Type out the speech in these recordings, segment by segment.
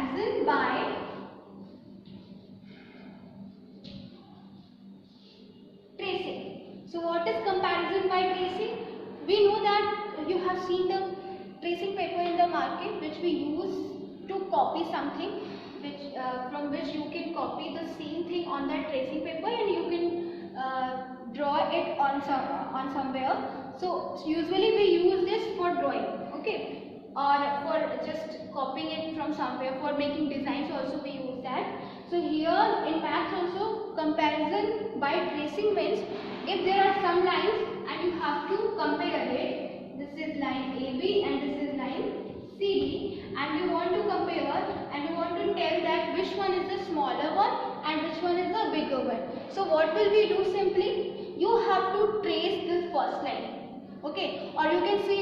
comparison by tracing. So what is comparison by tracing? We know that you have seen the tracing paper in the market which we use to copy something, which from which you can copy the same thing on that tracing paper and you can draw it on somewhere. So usually we use this for drawing, okay, or for just copying it from somewhere. For making designs also we use that. So here in maths also, comparison by tracing means if there are some lines and you have to compare it, this is line AB and this is line CD, and you want to compare and you want to tell that which one is the smaller one and which one is the bigger one. So what will we do? Simply you have to trace this first line, okay, or you can say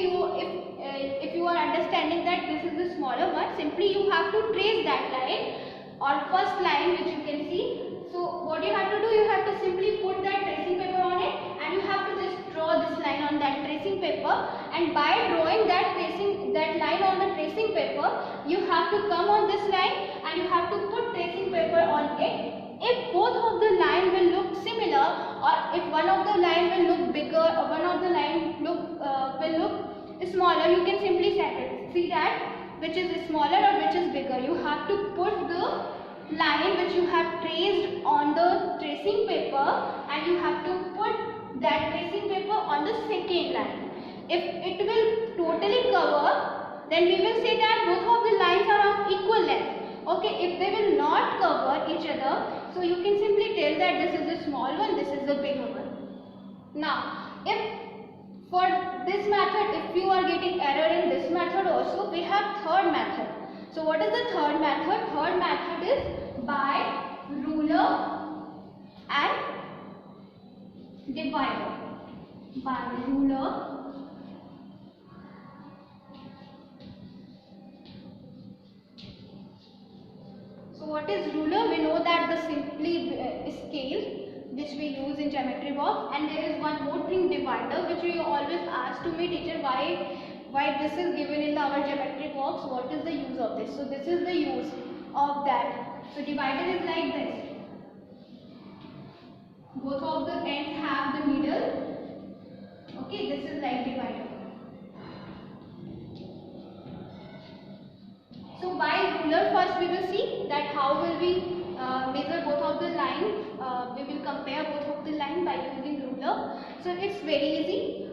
if you are understanding that this is the smaller one, simply you have to trace that line or first line which you can see. So what you have to do, you have to simply put that tracing paper on it and you have to just draw this line on that tracing paper, and by drawing that line on the tracing paper, you have to come on this line and you have to put tracing paper on it. If both of the line will look similar, or if one of the line will look bigger or one of the line will look smaller, you can simply see that which is smaller or which is bigger. You have to put the line which you have traced on the tracing paper and you have to put that tracing paper on the second line. If it will totally cover, then we will say that both of the lines are of equal length. Okay, if they will not cover each other, so you can simply tell that this is the small one, this is the bigger one. Now, if for this method, if you are getting error in this method also, we have third method. So what is the third method? Third method is by ruler and divider. By ruler So what is ruler? We know that the simply scale which we use in geometry box, and there is one more thing, divider, which we always ask to me, teacher, why this is given in our geometry box, what is the use of this? So this is the use of that. So divider is like this. Both of the ends have the middle. Okay, this is like divider. So by ruler first we will see that how will we measure both of the lines. We will compare both of the line by using ruler. So it's very easy.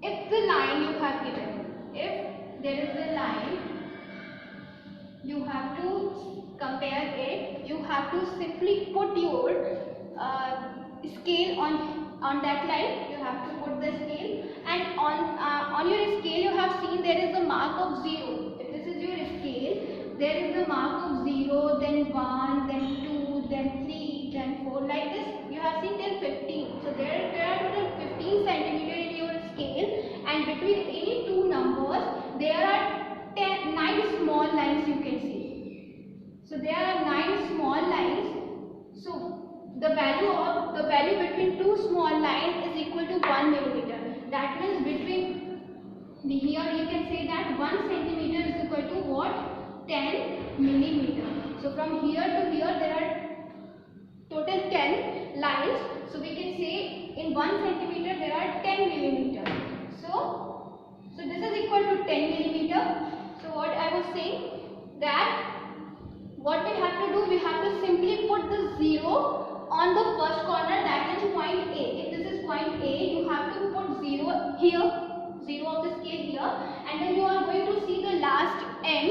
If the line you have given, if there is a line, you have to compare it. You have to simply put your scale on that line. You have to put the scale, and on your scale you have seen there is a mark of 0. If this is your scale, there is a mark of 0, then 1, then 2, then 3, then 4, like this. You have seen then 15. So there are total 15 centimeter in your scale, and between any two numbers there are 9 small lines you can see. So there are 9 small lines. So the value between two small lines is equal to 1 millimeter. That means between here you can say that 1 centimeter is equal to what? 10 millimeter. So from here to here there are total 10 lines. So we can say in 1 centimeter there are 10 millimeter. So this is equal to 10 millimeter. So what I was saying, that what we have to do, we have to simply put the 0 on the first corner, that is point A. If this is point A, you have to put 0 here, 0 of the scale here, and then you are going to see the last end,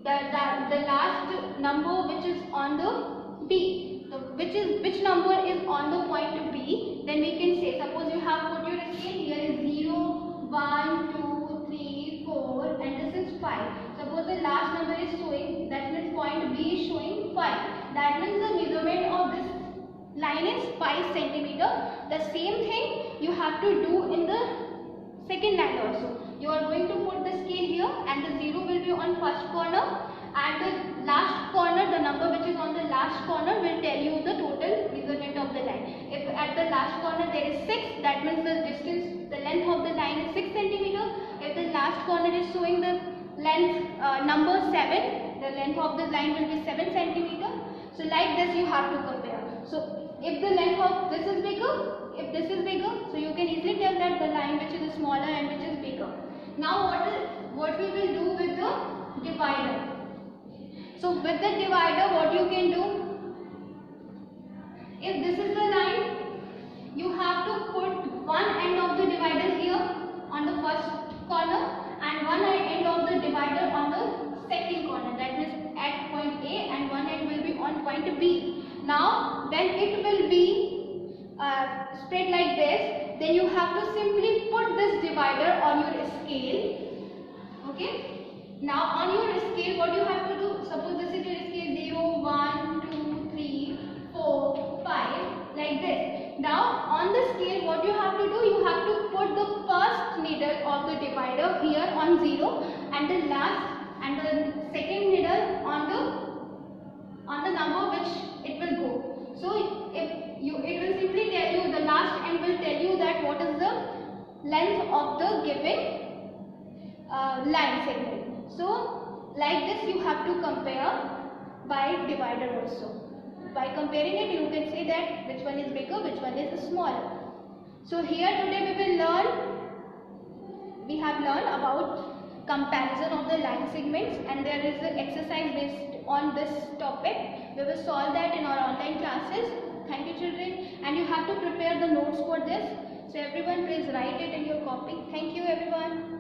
the last number which is on the B. So which number is on the point B, then we can say, suppose you have put your scale, here is 0, 1, 2, 3, 4, and this is 5. Suppose the last number is showing, that means point B is showing 5. That means the measurement of this line is 5 centimeter. The same thing you have to do in the second line also. You are going to put the scale here, and the 0 will be on first corner. At the last corner, the number which is on the last corner will tell you the total measurement of the line. If at the last corner there is 6, that means the distance, the length of the line is 6 centimeter. If the last corner is showing the length number 7, the length of the line will be 7 centimeter. So like this you have to compare. So if the length of this is bigger, if this is bigger, so you can easily tell that the line which is smaller and which is bigger. Now what we will do with the divider. So with the divider, what you can do, if this is the line, you have to put one end of the divider here on the first corner and one end of the divider on the second corner, that means at point A, and one end will be on point B. Now when it will be spread like this, then you have to simply put this divider on your scale. Okay. Now on your scale, what you have to do, suppose this is your scale 0, 1, 2, 3, 4, 5, like this. Now on the scale, what you have to do, you have to put the first needle of the divider here on 0 and the last and the second needle on the number which it will go. So it will simply tell you, the last end will tell you that what is the length of the given line segment. So like this you have to compare by divider also. By comparing it, you can say that which one is bigger, which one is smaller. So here today we have learned about comparison of the line segments, and there is an exercise based on this topic. We will solve that in our online classes. Thank you children, and you have to prepare the notes for this. So everyone please write it in your copy. Thank you everyone.